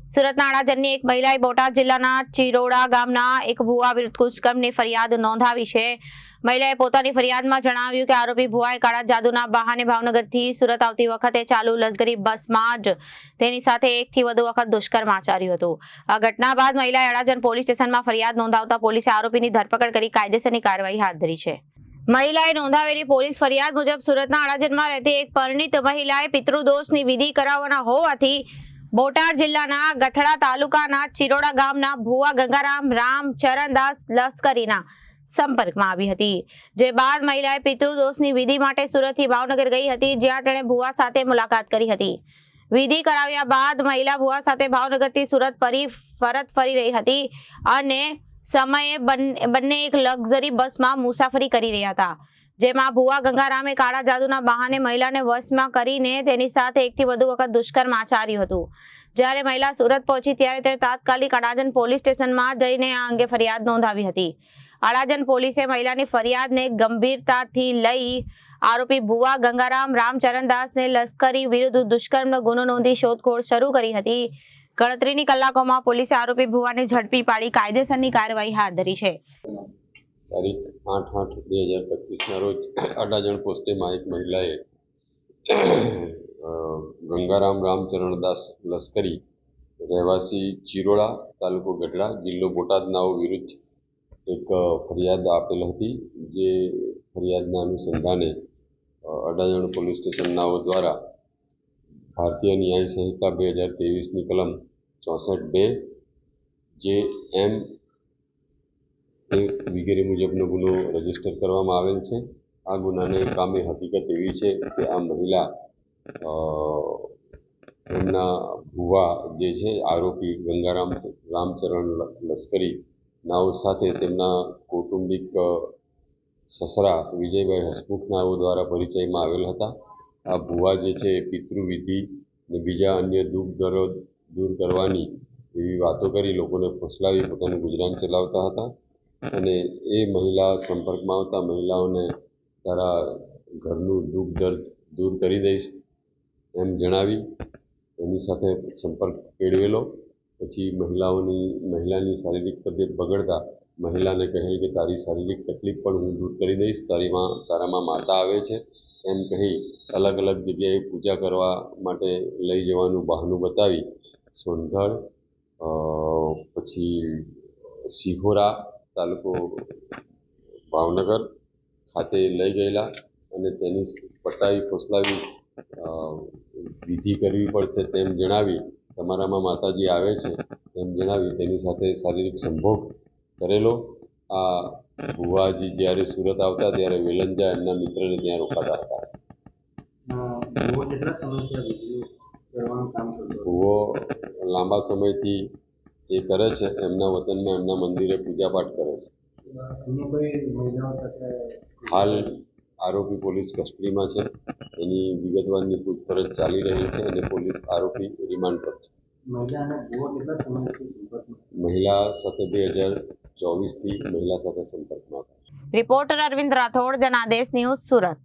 સુરતના અડાજણની એક મહિલાએ બોટાદ જિલ્લાના ચિરોડા ગામના એક ભુવા વિરુદ્ધ દુષ્કર્મની ફરિયાદ નોંધાવી છે। મહિલાએ પોતાની ફરિયાદમાં જણાવ્યું કે આરોપી ભુવાએ કાળા જાદુના બહાને ભાવનગરથી સુરત આવતી વખતે ચાલુ લશ્કરી બસમાં જ તેની સાથે એકથી વધુ વખત દુષ્કર્મ આચર્યું હતું। આ ઘટના બાદ મહિલાએ અડાજણ પોલીસ સ્ટેશનમાં ફરિયાદ નોંધાવતા પોલીસે આરોપીની ધરપકડ કરી કાયદેસરની કાર્યવાહી હાથ ધરી છે। મહિલાએ નોંધાવેલી પોલીસ ફરિયાદ મુજબ સુરતના અડાજણમાં રહેતી એક પરિણીત મહિલાએ પિતૃદોષની વિધિ કરાવવાના હોવાથી બોટાદ જિલ્લાના ગથડા તાલુકાના ચિરોડા ગામના ભુવા ગંગારામ રામચરણદાસ લશ્કરીના સંપર્કમાં આવી હતી। જે બાદ મહિલાએ પિતૃદોષની વિધિ માટે સુરતથી ભાવનગર ગઈ હતી, જ્યાં તેણે ભુવા સાથે મુલાકાત કરી હતી। વિધિ કરાવ્યા બાદ મહિલા ભુવા સાથે ભાવનગરથી સુરત પરત ફરી રહી હતી અને સમયે બંને એક લક્ઝરી બસમાં મુસાફરી કરી રહ્યા હતા, જેમાં ભુવા ગંગારામે કાળા જાદુના બહાને મહિલાને વશમાં કરીને તેની સાથે એકથી વધુ વખત દુષ્કર્મ આચર્યું હતું। જ્યારે મહિલા સુરત પહોંચી ત્યારે તેણે તાત્કાલિક અડાજણ પોલીસ સ્ટેશનમાં જઈને આ અંગે ફરિયાદ નોંધાવી હતી। અડાજણ પોલીસે મહિલાની ફરિયાદને ગંભીરતાથી લઈ આરોપી ભુવા ગંગારામ રામચરણદાસને લશ્કરી વિરુદ્ધ દુષ્કર્મનો ગુનો નોંધી શોધખોળ શરૂ કરી હતી। ગણતરીની કલાકોમાં પોલીસે આરોપી ભુવાને ઝડપી પાડી કાયદેસરની કાર્યવાહી હાથ ધરી છે। તારીખ 8/8/2025ના રોજ અડાજણ પોસ્ટેમાં એક મહિલાએ ગંગારામ રામચરણદાસ લશ્કરી રહેવાસી ચિરોડા તાલુકો ગઢડા જિલ્લો બોટાદનાઓ વિરુદ્ધ એક ફરિયાદ આપેલ હતી। જે ફરિયાદના અનુસંધાને અડાજણ પોલીસ સ્ટેશનનાઓ દ્વારા ભારતીય ન્યાય સંહિતા 2023ની કલમ 64(2) જે એમ વગેરે મુજબનો ગુનો રજીસ્ટર કરવામાં આવેલ છે। આ ગુનાને કામે હકીકત એવી છે કે આ મહિલા એમના ભુવા જે છે આરોપી ગંગારામ રામચરણ લશ્કરી નાઓ સાથે તેમના કૌટુંબિક સસરા વિજયભાઈ હસમુખ નાઓ દ્વારા પરિચયમાં આવેલ હતા। આ ભુવા જે છે પિતૃવિધિ અને બીજા અન્ય દુઃખ દર્દ દૂર કરવાની એવી વાતો કરી લોકોને ફસલાવી પોતાનું ગુજરાન ચલાવતા હતા અને એ મહિલા સંપર્કમાં આવતા મહિલાઓને તારા ઘરનું દુઃખ દર્દ દૂર કરી દઈશ એમ જણાવી એની સાથે સંપર્ક કેળવેલો। પછી મહિલાની શારીરિક તબિયત બગડતા મહિલાને કહેલ કે તારી શારીરિક તકલીફ પણ હું દૂર કરી દઈશ, તારામાં માતા આવે છે એમ કહી અલગ અલગ જગ્યાએ પૂજા કરવા માટે લઈ જવાનું બહાનું બતાવી સોનગઢ પછી સિહોરા તાલુકો ભાવનગર ખાતે લઈ ગયેલા અને તેની પટાવી ફોસલાવી વિધિ કરવી પડશે તેમ જણાવી તમારામાં માતાજી આવે છે તેમ જણાવી તેની સાથે શારીરિક સંભોગ કરેલો। આ ભુવાજી જ્યારે સુરત આવતા ત્યારે વેલંજા એમના મિત્રને ત્યાં રોકાતા હતા। ભુવો લાંબા સમયથી એ કરે છે, એમના વતનમાં એમના મંદિરે પૂજાપાઠ કરે છે। હાલ આરોપી પોલીસ કસ્ટડીમાં છે, એની વિગતવારની પૂછપરછ ચાલી રહી છે અને પોલીસ આરોપી રિમાન્ડ પર છે। મહિલા સાથે 2024થી મહિલા સાથે સંપર્કમાં। Reporter Arvind Rathod, Janadesh news, Surat.